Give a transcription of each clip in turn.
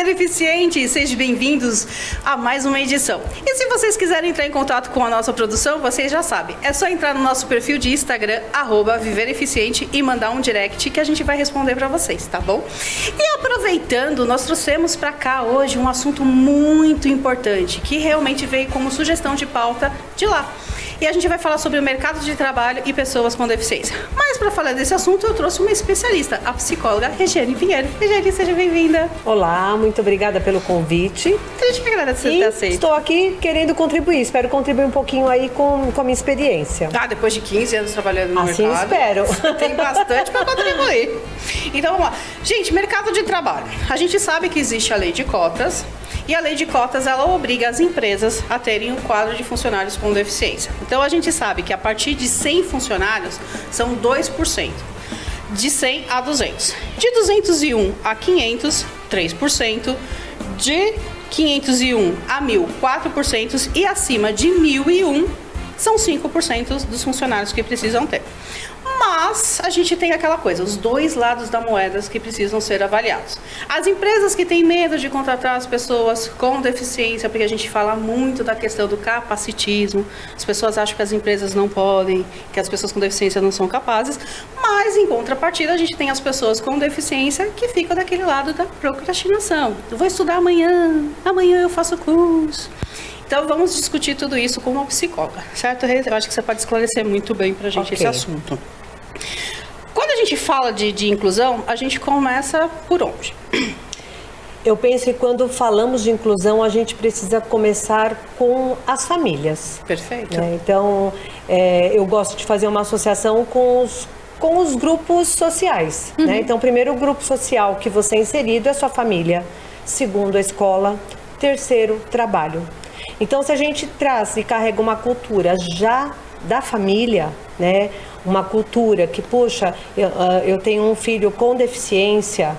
Viver Eficiente! Sejam bem-vindos a mais uma edição. E se vocês quiserem entrar em contato com a nossa produção, vocês já sabem. É só entrar no nosso perfil de Instagram, @vivereficiente, e mandar um direct que a gente vai responder para vocês, tá bom? E aproveitando, nós trouxemos para cá hoje um assunto muito importante, que realmente veio como sugestão de pauta de lá. E a gente vai falar sobre o mercado de trabalho e pessoas com deficiência. Mas para falar desse assunto, eu trouxe uma especialista, a psicóloga Regiane Pinheiro. Regiane, seja bem-vinda. Olá, muito obrigada pelo convite. A gente que agradece você ter aceito. Estou aqui querendo contribuir, espero contribuir um pouquinho aí com a minha experiência. Depois de 15 anos trabalhando no assim mercado. Espero. Tem bastante para contribuir. Então vamos lá. Gente, mercado de trabalho. A gente sabe que existe a lei de cotas. E a lei de cotas, ela obriga as empresas a terem um quadro de funcionários com deficiência. Então, a gente sabe que a partir de 100 funcionários, são 2%. De 100 a 200. De 201 a 500, 3%. De 501 a 1.000, 4%. E acima de 1.001, são 5% dos funcionários que precisam ter. Mas a gente tem aquela coisa, os dois lados da moeda que precisam ser avaliados. As empresas que têm medo de contratar as pessoas com deficiência, porque a gente fala muito da questão do capacitismo, as pessoas acham que as empresas não podem, que as pessoas com deficiência não são capazes, mas em contrapartida a gente tem as pessoas com deficiência que ficam daquele lado da procrastinação. Eu vou estudar amanhã eu faço curso. Então vamos discutir tudo isso com uma psicóloga, certo, Rê? Eu acho que você pode esclarecer muito bem pra gente esse assunto. Quando a gente fala de inclusão, a gente começa por onde? Eu penso que quando falamos de inclusão, a gente precisa começar com as famílias. Perfeito. Né? Então, eu gosto de fazer uma associação com os grupos sociais. Né? Então, primeiro, o grupo social que você é inserido é a sua família. Segundo, a escola. Terceiro, trabalho. Então, se a gente traz e carrega uma cultura já da família, né? Uma cultura que, puxa, eu tenho um filho com deficiência,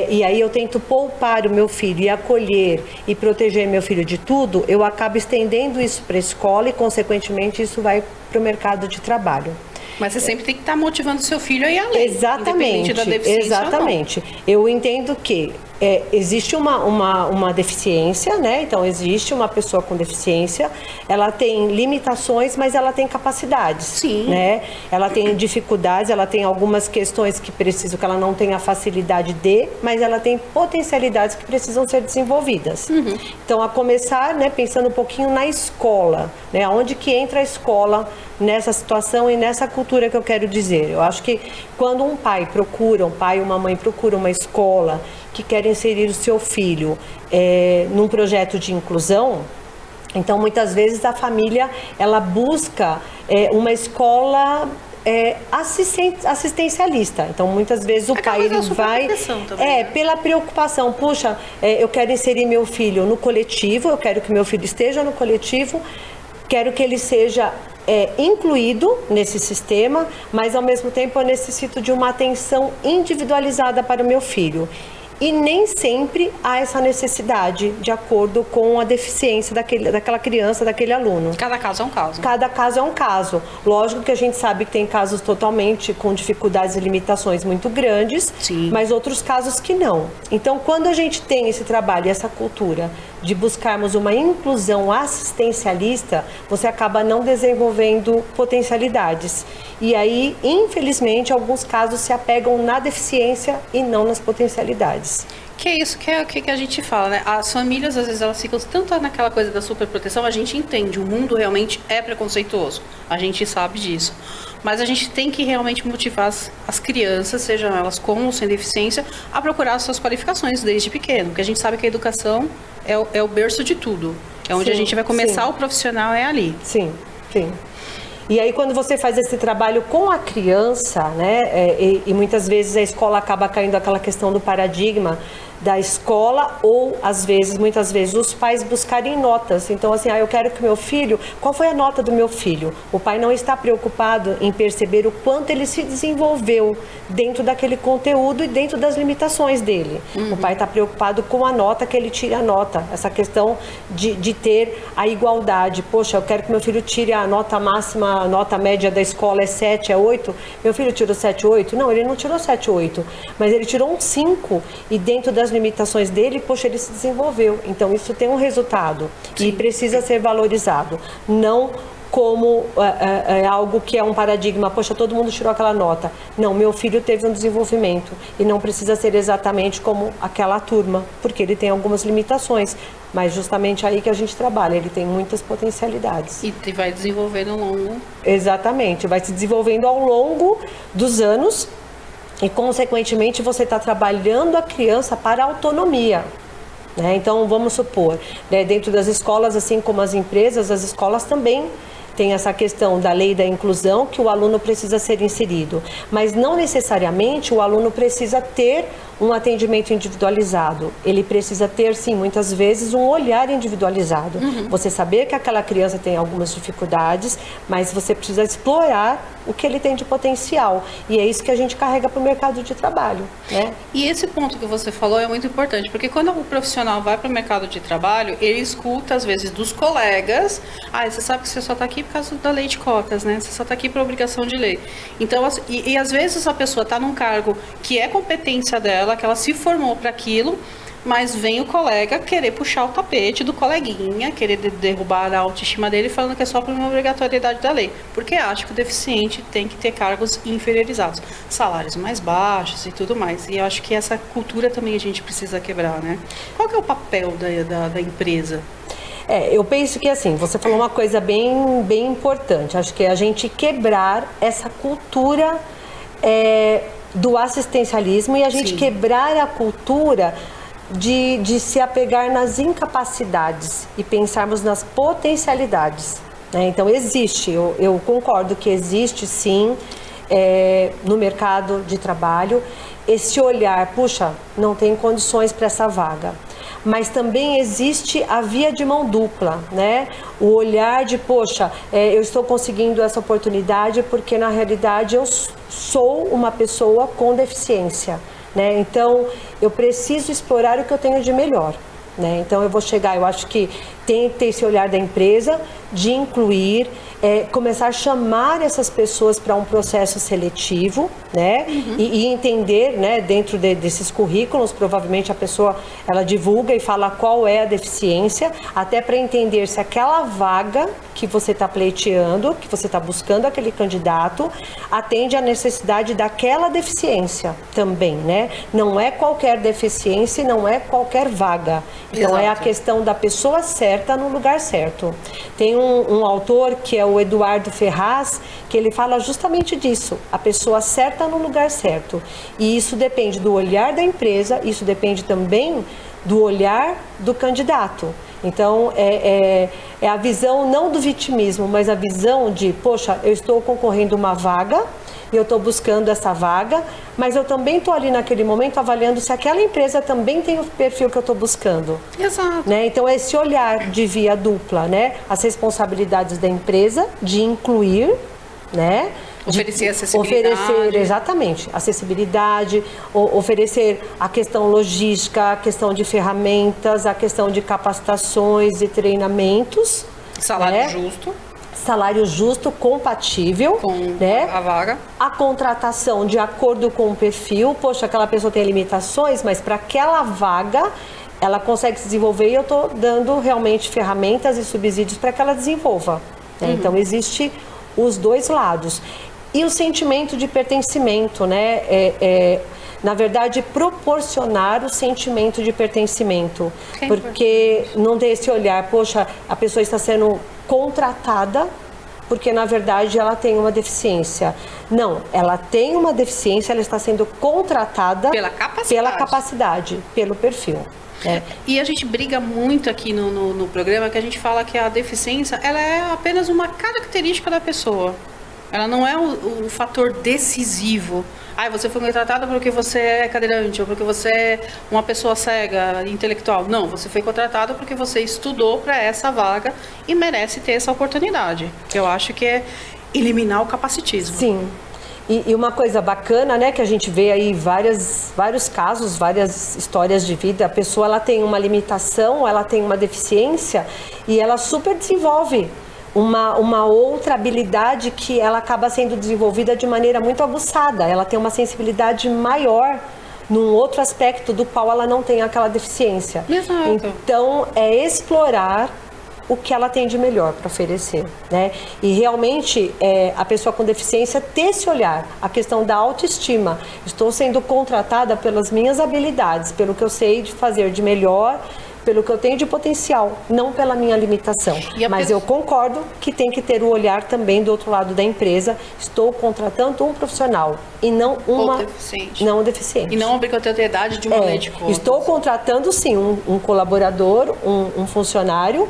e aí eu tento poupar o meu filho e acolher e proteger meu filho de tudo, eu acabo estendendo isso para a escola e, consequentemente, isso vai para o mercado de trabalho. Mas você sempre tem que estar motivando o seu filho a ir além. Exatamente, independente da deficiência. exatamente. Eu entendo que existe uma deficiência, né? Então, existe uma pessoa com deficiência, ela tem limitações, mas ela tem capacidades. Sim. Né? Ela tem dificuldades, ela tem algumas questões que precisam, que ela não tem a facilidade de, mas ela tem potencialidades que precisam ser desenvolvidas. Então, a começar, né, pensando um pouquinho na escola, né? Onde que entra a escola nessa situação e nessa cultura que eu quero dizer. Eu acho que quando um pai e uma mãe procuram uma escola que quer inserir o seu filho num projeto de inclusão, então muitas vezes a família ela busca uma escola assistencialista. Então muitas vezes o pai ele vai pela preocupação, puxa, eu quero inserir meu filho no coletivo, eu quero que meu filho esteja no coletivo, quero que ele seja incluído nesse sistema, mas ao mesmo tempo eu necessito de uma atenção individualizada para o meu filho. E nem sempre há essa necessidade de acordo com a deficiência daquela criança, daquele aluno. Cada caso é um caso. Cada caso é um caso. Lógico que a gente sabe que tem casos totalmente com dificuldades e limitações muito grandes, sim, mas outros casos que não. Então, quando a gente tem esse trabalho e essa cultura de buscarmos uma inclusão assistencialista, você acaba não desenvolvendo potencialidades. E aí, infelizmente, alguns casos se apegam na deficiência e não nas potencialidades. Que é isso que a gente fala, né? As famílias, às vezes, elas ficam tanto naquela coisa da superproteção, a gente entende, o mundo realmente é preconceituoso, a gente sabe disso. Mas a gente tem que realmente motivar as crianças, sejam elas com ou sem deficiência, a procurar as suas qualificações desde pequeno, porque a gente sabe que a educação é o berço de tudo. É onde a gente vai começar, o profissional é ali. Sim, sim. E aí quando você faz esse trabalho com a criança, né, e muitas vezes a escola acaba caindo aquela questão do paradigma da escola ou, muitas vezes, os pais buscarem notas. Então, assim, eu quero que meu filho... Qual foi a nota do meu filho? O pai não está preocupado em perceber o quanto ele se desenvolveu dentro daquele conteúdo e dentro das limitações dele. O pai está preocupado com a nota, que ele tire a nota. Essa questão de ter a igualdade. Poxa, eu quero que meu filho tire a nota máxima, a nota média da escola é 7, é 8. Meu filho tirou 7, 8? Não, ele não tirou 7, 8. Mas ele tirou um 5 e dentro das as limitações dele, poxa, ele se desenvolveu. Então, isso tem um resultado e precisa ser valorizado. Não como algo que é um paradigma, poxa, todo mundo tirou aquela nota. Não, meu filho teve um desenvolvimento e não precisa ser exatamente como aquela turma, porque ele tem algumas limitações, mas justamente aí que a gente trabalha, ele tem muitas potencialidades. E vai desenvolvendo ao longo. Exatamente, vai se desenvolvendo ao longo dos anos e, consequentemente, você está trabalhando a criança para a autonomia. Né? Então, vamos supor, né, dentro das escolas, assim como as empresas, as escolas também tem essa questão da lei da inclusão, que o aluno precisa ser inserido. Mas não necessariamente o aluno precisa ter um atendimento individualizado. Ele precisa ter, sim, muitas vezes, um olhar individualizado. Você saber que aquela criança tem algumas dificuldades, mas você precisa explorar o que ele tem de potencial. E é isso que a gente carrega para o mercado de trabalho. Né? E esse ponto que você falou é muito importante, porque quando o profissional vai para o mercado de trabalho, ele escuta, às vezes, dos colegas, você sabe que você só está aqui por causa da lei de cotas, né? Você só está aqui por obrigação de lei. Então, e às vezes a pessoa está num cargo que é competência dela, que ela se formou para aquilo, mas vem o colega querer puxar o tapete do coleguinha, querer derrubar a autoestima dele, falando que é só por uma obrigatoriedade da lei. Porque acha que o deficiente tem que ter cargos inferiorizados, salários mais baixos e tudo mais. E eu acho que essa cultura também a gente precisa quebrar, né? Qual que é o papel da empresa? Eu penso que, assim, você falou uma coisa bem, bem importante. Acho que é a gente quebrar essa cultura do assistencialismo e a gente quebrar a cultura de se apegar nas incapacidades e pensarmos nas potencialidades. Né? Então, existe, eu concordo que existe, sim, no mercado de trabalho, esse olhar, puxa, não tem condições para essa vaga. Mas também existe a via de mão dupla, né? O olhar de, poxa, eu estou conseguindo essa oportunidade porque, na realidade, eu sou uma pessoa com deficiência, né? Então, eu preciso explorar o que eu tenho de melhor, né? Então, eu vou chegar, eu acho que tem que ter esse olhar da empresa de incluir, começar a chamar essas pessoas para um processo seletivo, né? E entender, né, dentro desses currículos, provavelmente a pessoa, ela divulga e fala qual é a deficiência, até para entender se aquela vaga que você está pleiteando, que você está buscando aquele candidato, atende à necessidade daquela deficiência também, né? Não é qualquer deficiência e não é qualquer vaga. Então, é a questão da pessoa certa no lugar certo. Tem um autor que é o Eduardo Ferraz, que ele fala justamente disso, a pessoa certa no lugar certo. E isso depende do olhar da empresa, isso depende também do olhar do candidato. Então, é a visão não do vitimismo, mas a visão de, poxa, eu estou concorrendo uma vaga, e eu estou buscando essa vaga, mas eu também estou ali naquele momento avaliando se aquela empresa também tem o perfil que eu estou buscando. Exato. Né? Então, esse olhar de via dupla, né? As responsabilidades da empresa de incluir, né? Oferecer acessibilidade. Oferecer, exatamente, acessibilidade, oferecer a questão logística, a questão de ferramentas, a questão de capacitações e treinamentos. Salário justo. Salário justo, compatível com, né, a vaga. A contratação de acordo com o perfil. Poxa, aquela pessoa tem limitações, mas para aquela vaga ela consegue se desenvolver e eu estou dando realmente ferramentas e subsídios para que ela desenvolva. Né? Então, existe os dois lados. E o sentimento de pertencimento, né? Na verdade, proporcionar o sentimento de pertencimento. Porque não tem esse olhar, poxa, a pessoa está sendo contratada porque, na verdade, ela tem uma deficiência. Não, ela tem uma deficiência, ela está sendo contratada pela capacidade, pelo perfil. E a gente briga muito aqui no programa, que a gente fala que a deficiência, ela é apenas uma característica da pessoa. Ela não é o fator decisivo. Você foi contratada porque você é cadeirante, ou porque você é uma pessoa cega, intelectual. Não, você foi contratada porque você estudou para essa vaga e merece ter essa oportunidade. Que eu acho que é eliminar o capacitismo. Sim. E uma coisa bacana, né, que a gente vê aí vários casos, várias histórias de vida. A pessoa, ela tem uma limitação, ela tem uma deficiência e ela super desenvolve uma outra habilidade que ela acaba sendo desenvolvida de maneira muito aguçada. Ela tem uma sensibilidade maior num outro aspecto do qual ela não tem aquela deficiência. Exato. Então, é explorar o que ela tem de melhor para oferecer, né? E realmente a pessoa com deficiência ter esse olhar, a questão da autoestima. Estou sendo contratada pelas minhas habilidades, pelo que eu sei de fazer de melhor, pelo que eu tenho de potencial, não pela minha limitação. Mas eu concordo que tem que ter o olhar também do outro lado da empresa. Estou contratando um profissional e não uma deficiente. E não a obrigatoriedade de uma lei de cotas. Estou contratando sim um colaborador, um funcionário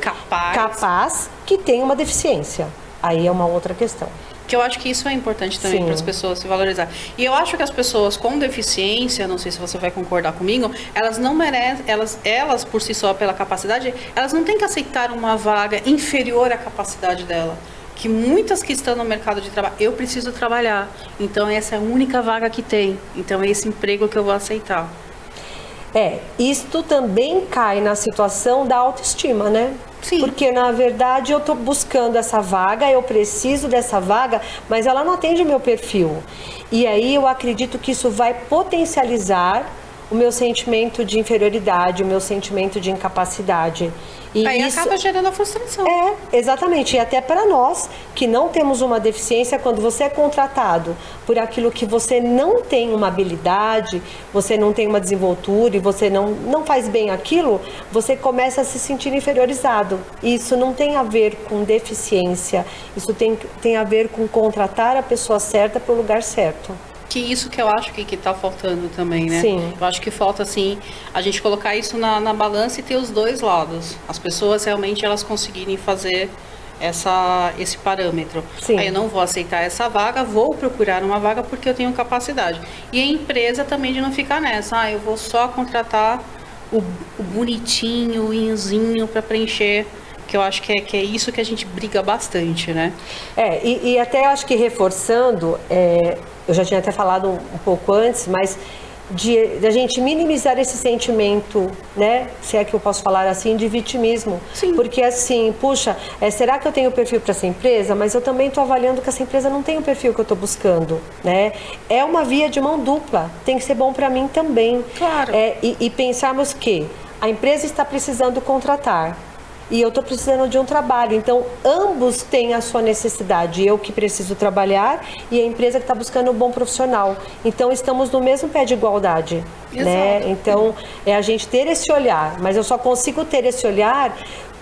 capaz que tem uma deficiência. Aí é uma outra questão. Que eu acho que isso é importante também para as pessoas se valorizar. E eu acho que as pessoas com deficiência, não sei se você vai concordar comigo, elas não merecem, elas por si só, pela capacidade, elas não têm que aceitar uma vaga inferior à capacidade dela. Que muitas que estão no mercado de trabalho, eu preciso trabalhar, então essa é a única vaga que tem, então é esse emprego que eu vou aceitar. Isto também cai na situação da autoestima, né? Sim. Porque, na verdade, eu estou buscando essa vaga, eu preciso dessa vaga, mas ela não atende o meu perfil. E aí eu acredito que isso vai potencializar o meu sentimento de inferioridade, o meu sentimento de incapacidade. E aí isso acaba gerando a frustração. Exatamente. E até para nós, que não temos uma deficiência, quando você é contratado por aquilo que você não tem uma habilidade, você não tem uma desenvoltura e você não faz bem aquilo, você começa a se sentir inferiorizado. E isso não tem a ver com deficiência, isso tem a ver com contratar a pessoa certa para o lugar certo. Que isso que eu acho que está faltando também, né? Sim. Eu acho que falta, assim, a gente colocar isso na balança e ter os dois lados. As pessoas realmente, elas conseguirem fazer esse parâmetro. Sim. Aí eu não vou aceitar essa vaga, vou procurar uma vaga porque eu tenho capacidade. E a empresa também de não ficar nessa. Eu vou só contratar o bonitinho, o inzinho para preencher. Que eu acho que é isso que a gente briga bastante, né? E até acho que reforçando, eu já tinha até falado um pouco antes, mas de a gente minimizar esse sentimento, né? Se é que eu posso falar assim, de vitimismo. Sim. Porque assim, puxa, será que eu tenho perfil para essa empresa? Mas eu também estou avaliando que essa empresa não tem o perfil que eu estou buscando, né? É uma via de mão dupla, tem que ser bom para mim também. Claro. E pensarmos que a empresa está precisando contratar. E eu estou precisando de um trabalho. Então, ambos têm a sua necessidade. Eu que preciso trabalhar e a empresa que está buscando um bom profissional. Então, estamos no mesmo pé de igualdade. Né? Então, é a gente ter esse olhar. Mas eu só consigo ter esse olhar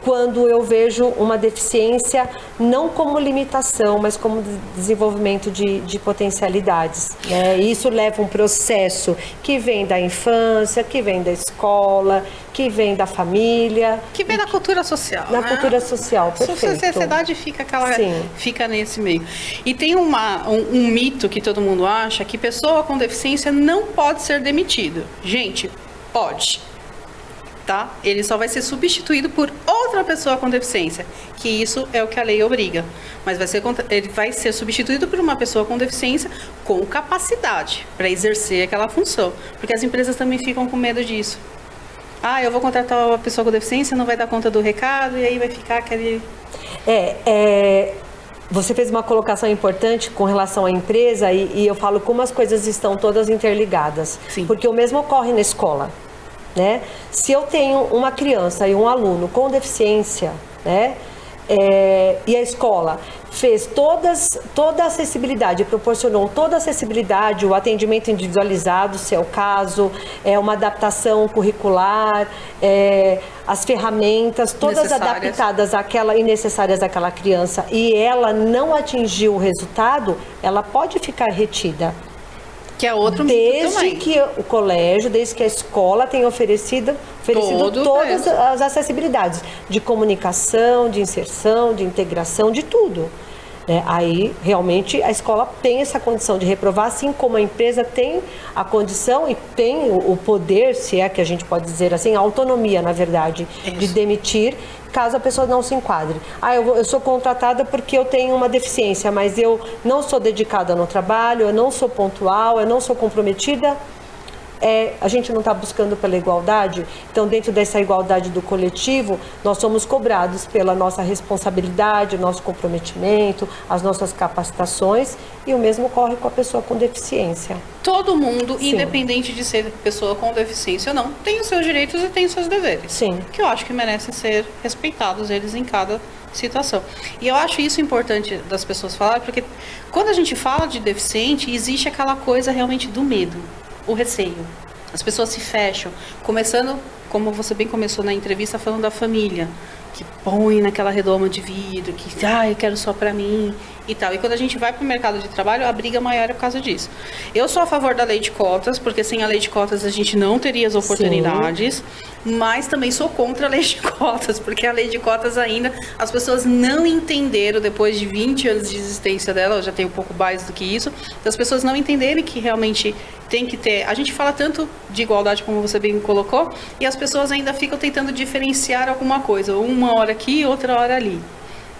quando eu vejo uma deficiência não como limitação, mas como desenvolvimento de potencialidades. Né? E isso leva um processo que vem da infância, que vem da escola, que vem da família. Que vem da cultura social. Na cultura social, perfeito. A sociedade fica nesse meio. E tem um mito que todo mundo acha, que pessoa com deficiência não pode ser demitido. Gente, pode. Tá? Ele só vai ser substituído por outra pessoa com deficiência, que isso é o que a lei obriga. Mas ele vai ser substituído por uma pessoa com deficiência com capacidade para exercer aquela função. Porque as empresas também ficam com medo disso. Eu vou contratar uma pessoa com deficiência, não vai dar conta do recado, e aí vai ficar aquele... Você fez uma colocação importante com relação à empresa, e eu falo como as coisas estão todas interligadas. Sim. Porque o mesmo ocorre na escola. Né? Se eu tenho uma criança e um aluno com deficiência, né? E a escola fez toda a acessibilidade, proporcionou toda a acessibilidade, o atendimento individualizado, se é o caso, uma adaptação curricular, as ferramentas, todas adaptadas àquela e necessárias àquela criança, e ela não atingiu o resultado, ela pode ficar retida. Que é outro mito também. Desde que o colégio, desde que a escola tenha oferecido todas as acessibilidades de comunicação, de inserção, de integração, de tudo. Aí, realmente, a escola tem essa condição de reprovar, assim como a empresa tem a condição e tem o poder, se é que a gente pode dizer assim, a autonomia, na verdade, de demitir, caso a pessoa não se enquadre. Eu sou contratada porque eu tenho uma deficiência, mas eu não sou dedicada no trabalho, eu não sou pontual, eu não sou comprometida. a gente não está buscando pela igualdade? Então, dentro dessa igualdade do coletivo, nós somos cobrados pela nossa responsabilidade, nosso comprometimento, as nossas capacitações, e o mesmo ocorre com a pessoa com deficiência. Todo mundo, Sim. independente de ser pessoa com deficiência ou não, tem os seus direitos e tem os seus deveres. Sim. Que eu acho que merecem ser respeitados eles em cada situação. E eu acho isso importante das pessoas falarem, porque quando a gente fala de deficiente, existe aquela coisa realmente do medo, o receio. As pessoas se fecham, começando, como você bem começou na entrevista, falando da família, que põe naquela redoma de vidro, que eu quero só pra mim e tal. E quando a gente vai pro mercado de trabalho, a briga maior é por causa disso. Eu sou a favor da lei de cotas, porque sem a lei de cotas a gente não teria as oportunidades, mas também sou contra a lei de cotas, porque a lei de cotas ainda, as pessoas não entenderam, depois de 20 anos de existência dela, eu já tenho um pouco mais do que isso, as pessoas não entenderem que realmente tem que ter, a gente fala tanto de igualdade como você bem colocou, e as pessoas ainda ficam tentando diferenciar alguma coisa, uma hora aqui, outra hora ali.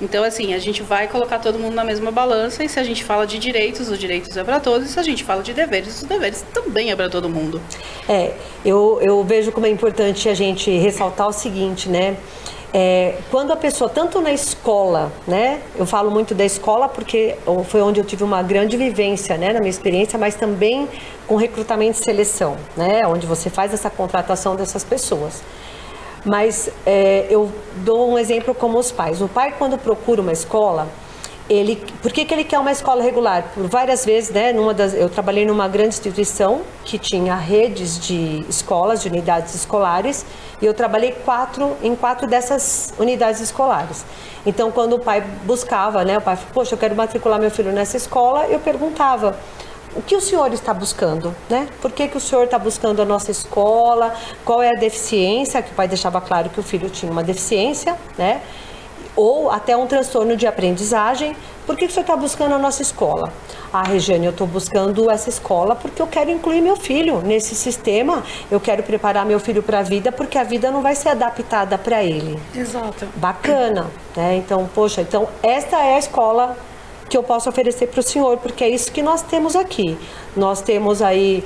Então, assim, a gente vai colocar todo mundo na mesma balança, e se a gente fala de direitos, os direitos é para todos, e se a gente fala de deveres, os deveres também é para todo mundo. Eu vejo como é importante a gente ressaltar o seguinte, né? Quando a pessoa, tanto na escola, né? Eu falo muito da escola porque foi onde eu tive uma grande vivência, né? Na minha experiência, mas também com recrutamento e seleção, né? Onde você faz essa contratação dessas pessoas. Mas eu dou um exemplo como os pais. O pai, quando procura uma escola, por que ele quer uma escola regular? Por várias vezes, né? Eu trabalhei numa grande instituição que tinha redes de escolas, de unidades escolares, e eu trabalhei em quatro dessas unidades escolares. Então, quando o pai buscava, né? O pai falou, poxa, eu quero matricular meu filho nessa escola, eu perguntava, o que o senhor está buscando, né? Por que o senhor está buscando a nossa escola? Qual é a deficiência? Que o pai deixava claro que o filho tinha uma deficiência, né? Ou até um transtorno de aprendizagem. Por que o senhor está buscando a nossa escola? Regiane, eu estou buscando essa escola porque eu quero incluir meu filho nesse sistema, eu quero preparar meu filho para a vida, porque a vida não vai ser adaptada para ele. Exato. Bacana, né? Então, poxa, esta é a escola que eu posso oferecer para o senhor, porque é isso que nós temos aqui. Nós temos aí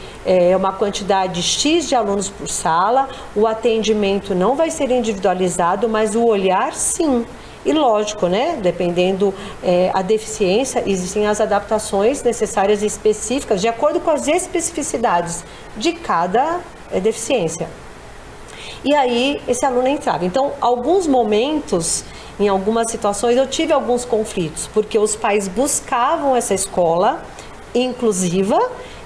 uma quantidade X de alunos por sala, o atendimento não vai ser individualizado, mas o olhar sim. E lógico, né? Dependendo a deficiência, existem as adaptações necessárias e específicas, de acordo com as especificidades de cada deficiência. E aí, esse aluno entrava. Então, alguns momentos, em algumas situações, eu tive alguns conflitos, porque os pais buscavam essa escola inclusiva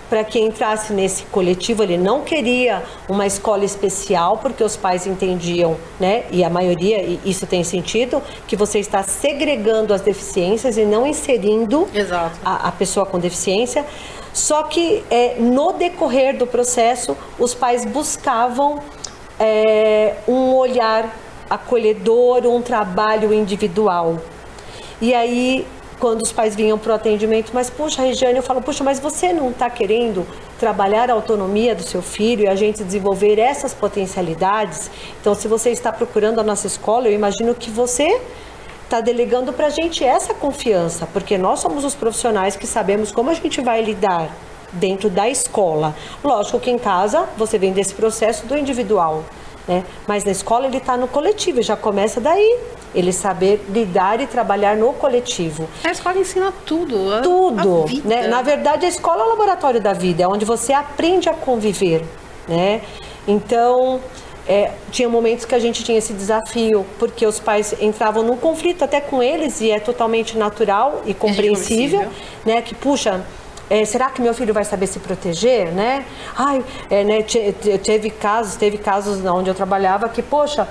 para que entrasse nesse coletivo. Ele não queria uma escola especial, porque os pais entendiam, né? E a maioria, e isso tem sentido, que você está segregando as deficiências e não inserindo a pessoa com deficiência. Só que no decorrer do processo, os pais buscavam um olhar acolhedor, um trabalho individual. E aí, quando os pais vinham para o atendimento, mas puxa, Regiane, eu falo, puxa, mas você não está querendo trabalhar a autonomia do seu filho e a gente desenvolver essas potencialidades? Então, se você está procurando a nossa escola, eu imagino que você está delegando para a gente essa confiança, porque nós somos os profissionais que sabemos como a gente vai lidar dentro da escola. Lógico que em casa você vem desse processo do individual, né? Mas na escola ele está no coletivo, já começa daí. Ele saber lidar e trabalhar no coletivo. A escola ensina tudo. Tudo, a vida. Né? Na verdade, a escola é o laboratório da vida, é onde você aprende a conviver, né? Então, tinha momentos que a gente tinha esse desafio, porque os pais entravam num conflito até com eles, e é totalmente natural e compreensível, né? Que, puxa, será que meu filho vai saber se proteger, né? Né? Teve casos onde eu trabalhava que, poxa,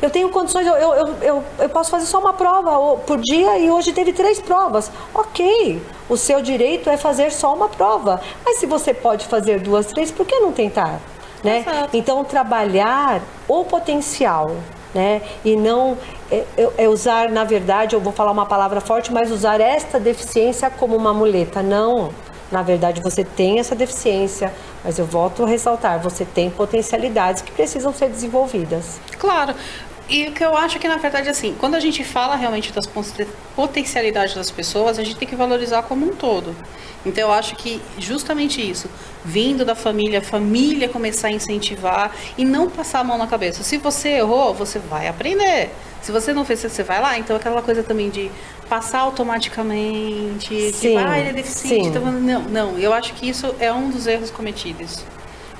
eu tenho condições, eu posso fazer só uma prova por dia e hoje teve 3 provas. Ok, o seu direito é fazer só uma prova. Mas se você pode fazer 2, 3, por que não tentar? Né? Então, trabalhar o potencial, né? E não usar, na verdade, eu vou falar uma palavra forte, mas usar esta deficiência como uma muleta. Não. Na verdade, você tem essa deficiência, mas eu volto a ressaltar, você tem potencialidades que precisam ser desenvolvidas. Claro. E o que eu acho que, na verdade, assim, quando a gente fala realmente das potencialidades das pessoas, a gente tem que valorizar como um todo. Então, eu acho que justamente isso, vindo da família, a família começar a incentivar e não passar a mão na cabeça. Se você errou, você vai aprender. Se você não fez, você vai lá. Então, aquela coisa também de passar automaticamente, Sim, ele é deficiente. sim. Então, não, eu acho que isso é um dos erros cometidos.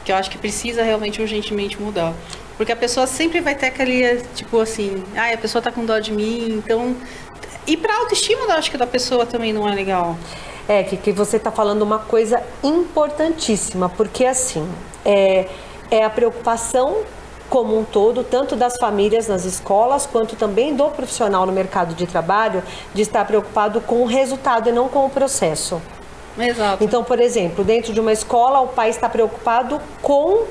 Que eu acho que precisa realmente urgentemente mudar. Porque a pessoa sempre vai ter aquele, tipo assim, a pessoa tá com dó de mim, então... E pra autoestima, eu acho que da pessoa também não é legal. Que você está falando uma coisa importantíssima, porque assim, é a preocupação como um todo, tanto das famílias nas escolas, quanto também do profissional no mercado de trabalho, de estar preocupado com o resultado e não com o processo. Exato. Então, por exemplo, dentro de uma escola, o pai está preocupado com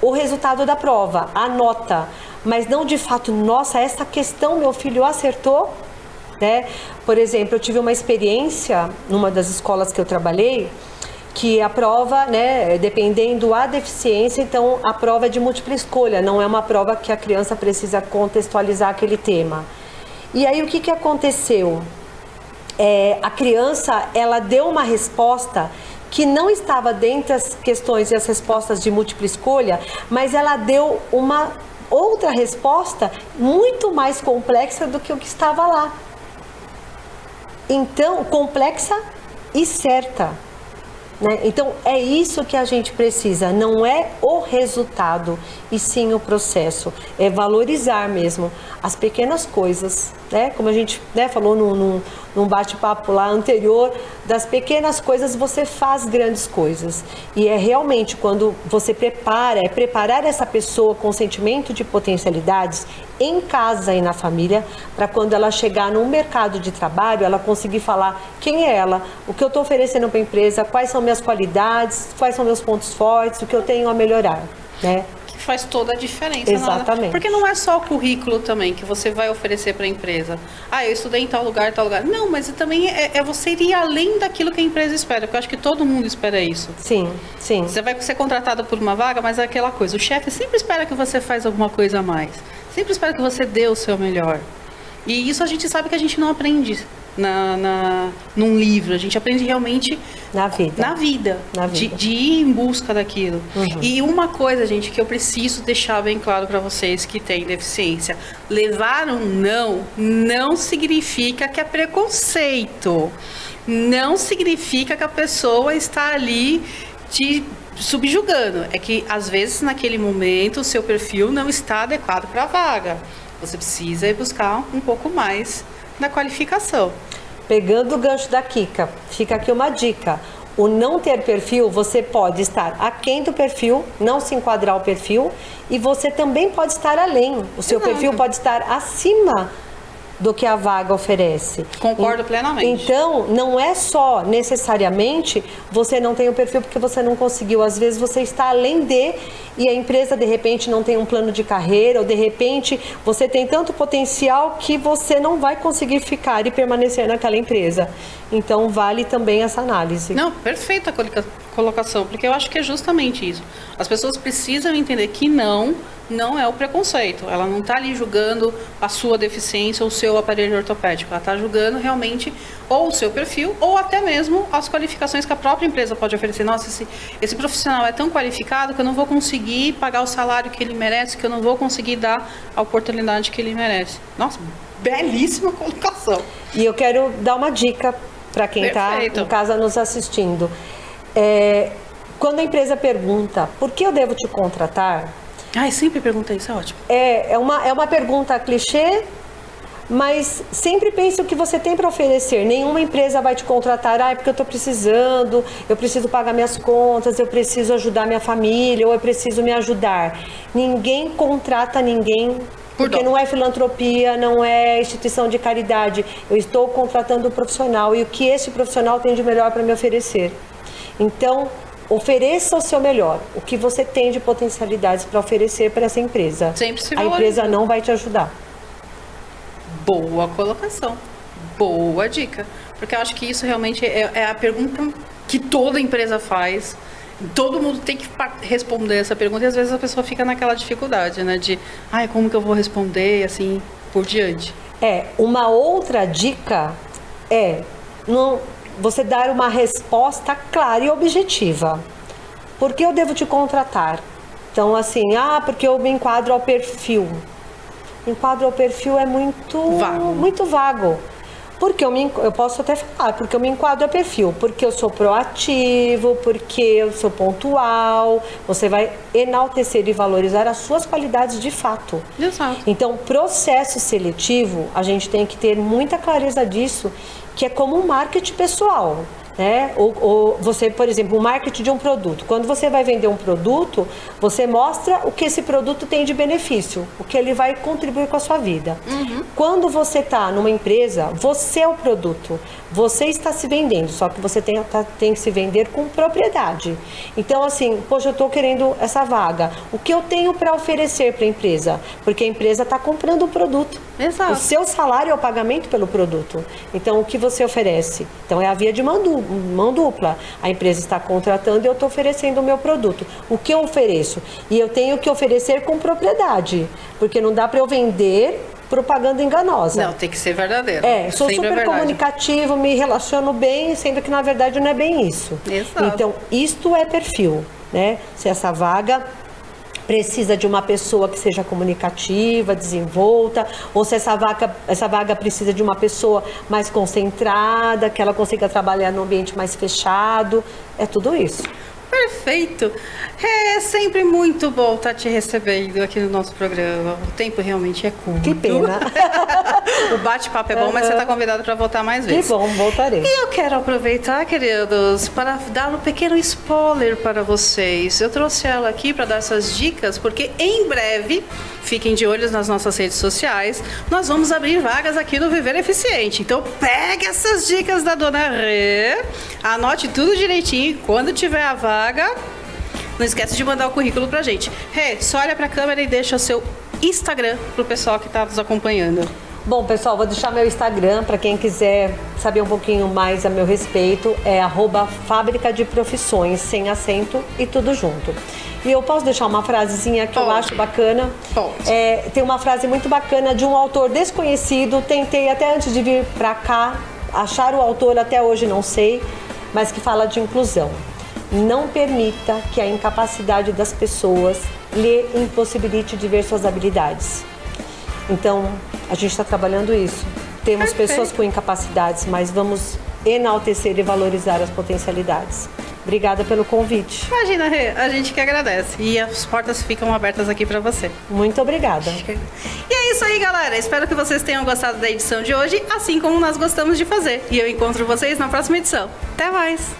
o resultado da prova, a nota, mas não de fato, nossa, essa questão meu filho acertou, né? Por exemplo, eu tive uma experiência numa das escolas que eu trabalhei, que a prova, né, dependendo da deficiência, então a prova é de múltipla escolha, não é uma prova que a criança precisa contextualizar aquele tema. E aí o que aconteceu? A criança, ela deu uma resposta que não estava dentro das questões e as respostas de múltipla escolha, mas ela deu uma outra resposta muito mais complexa do que o que estava lá. Então, complexa e certa. Né? Então, é isso que a gente precisa, não é o resultado, e sim o processo. É valorizar mesmo as pequenas coisas, né? Como a gente, né, falou num bate-papo lá anterior, das pequenas coisas você faz grandes coisas. E é realmente quando você preparar essa pessoa com sentimento de potencialidades em casa e na família, para quando ela chegar no mercado de trabalho, ela conseguir falar quem é ela, o que eu estou oferecendo para a empresa, quais são minhas qualidades, quais são meus pontos fortes, o que eu tenho a melhorar, né? Que faz toda a diferença. Exatamente. Porque não é só o currículo também que você vai oferecer para a empresa. Eu estudei em tal lugar, tal lugar. Não, mas também é você ir além daquilo que a empresa espera, porque eu acho que todo mundo espera isso. Sim, sim. Você vai ser contratado por uma vaga, mas é aquela coisa, o chefe sempre espera que você faça alguma coisa a mais. Sempre espera que você dê o seu melhor. E isso a gente sabe que a gente não aprende num livro, a gente aprende realmente na vida. De ir em busca daquilo. E uma coisa, gente, que eu preciso deixar bem claro para vocês que têm deficiência: levar um não significa que é preconceito, não significa que a pessoa está ali te subjugando. É que às vezes naquele momento o seu perfil não está adequado para a vaga. Você precisa ir buscar um pouco mais da qualificação. Pegando o gancho da Kika, fica aqui uma dica. O não ter perfil, você pode estar aquém do perfil, não se enquadrar ao perfil, e você também pode estar além. O seu perfil pode estar acima do que a vaga oferece. Concordo plenamente. Então, não é só necessariamente você não tem o perfil porque você não conseguiu. Às vezes você está além e a empresa de repente não tem um plano de carreira, ou de repente você tem tanto potencial que você não vai conseguir ficar e permanecer naquela empresa. Então, vale também essa análise. Não, perfeita a colocação, porque eu acho que é justamente isso. As pessoas precisam entender que não é o preconceito. Ela não está ali julgando a sua deficiência ou o seu aparelho ortopédico. Ela está julgando realmente ou o seu perfil ou até mesmo as qualificações que a própria empresa pode oferecer. Nossa, esse profissional é tão qualificado que eu não vou conseguir pagar o salário que ele merece, que eu não vou conseguir dar a oportunidade que ele merece. Nossa, belíssima colocação. E eu quero dar uma dica para quem está em casa nos assistindo. Quando a empresa pergunta por que eu devo te contratar, sempre pergunta isso, é ótimo. É uma pergunta clichê, mas sempre pense o que você tem para oferecer. Nenhuma empresa vai te contratar, porque eu estou precisando, eu preciso pagar minhas contas, eu preciso ajudar minha família, ou eu preciso me ajudar. Ninguém contrata ninguém, porque não é filantropia, não é instituição de caridade. Eu estou contratando um profissional, e o que esse profissional tem de melhor para me oferecer. Então, ofereça o seu melhor, o que você tem de potencialidades para oferecer para essa empresa. Sempre se A empresa não vai te ajudar. Boa colocação, boa dica, porque eu acho que isso realmente é a pergunta que toda empresa faz. Todo mundo tem que responder essa pergunta e às vezes a pessoa fica naquela dificuldade, né? De, ai, como que eu vou responder, assim, por diante. Uma outra dica você dar uma resposta clara e objetiva. Por que eu devo te contratar? Então, assim, porque eu me enquadro ao perfil. Enquadro ao perfil é muito vago. Porque eu posso até falar, porque eu me enquadro ao perfil, porque eu sou proativo, porque eu sou pontual. Você vai enaltecer e valorizar as suas qualidades de fato. Exato. Então, processo seletivo, a gente tem que ter muita clareza disso, que é como um marketing pessoal. Ou você, por exemplo, o marketing de um produto. Quando você vai vender um produto, você mostra o que esse produto tem de benefício, o que ele vai contribuir com a sua vida. Quando você está numa empresa, você é o produto, você está se vendendo, só que você tem que se vender com propriedade. Então, assim, poxa, eu estou querendo essa vaga. O que eu tenho para oferecer para a empresa? Porque a empresa está comprando o produto. Exato. O seu salário é o pagamento pelo produto. Então, o que você oferece? Então, é a via de mão dupla. A empresa está contratando e eu estou oferecendo o meu produto. O que eu ofereço? E eu tenho que oferecer com propriedade, porque não dá para eu vender propaganda enganosa. Não, tem que ser verdadeiro. Sou sempre super comunicativo, me relaciono bem, sendo que na verdade não é bem isso. Exato. Então, isto é perfil, né? Se essa vaga precisa de uma pessoa que seja comunicativa, desenvolta, ou se essa vaga precisa de uma pessoa mais concentrada, que ela consiga trabalhar num ambiente mais fechado, é tudo isso. Perfeito. É sempre muito bom estar te recebendo aqui no nosso programa. O tempo realmente é curto. Que pena. O bate-papo é bom, mas você está convidado para voltar mais vezes. Que bom, voltarei. E eu quero aproveitar, queridos, para dar um pequeno spoiler para vocês. Eu trouxe ela aqui para dar essas dicas, porque em breve, fiquem de olho nas nossas redes sociais, nós vamos abrir vagas aqui no Viver Eficiente. Então, pegue essas dicas da Dona Rê, anote tudo direitinho. Quando tiver a vaga, não esquece de mandar o currículo pra gente. Rê, só olha pra câmera e deixa o seu Instagram pro pessoal que tá nos acompanhando. Bom, pessoal, vou deixar meu Instagram para quem quiser saber um pouquinho mais a meu respeito. É @Fábrica de Profissões, sem acento e tudo junto. E eu posso deixar uma frasezinha que eu acho bacana? Pode. Tem uma frase muito bacana de um autor desconhecido. Tentei até antes de vir para cá achar o autor, até hoje não sei, mas que fala de inclusão. Não permita que a incapacidade das pessoas lhe impossibilite de ver suas habilidades. Então, a gente está trabalhando isso. Temos pessoas com incapacidades, mas vamos enaltecer e valorizar as potencialidades. Obrigada pelo convite. Imagina, Rê, a gente que agradece. E as portas ficam abertas aqui para você. Muito obrigada. E é isso aí, galera. Espero que vocês tenham gostado da edição de hoje, assim como nós gostamos de fazer. E eu encontro vocês na próxima edição. Até mais!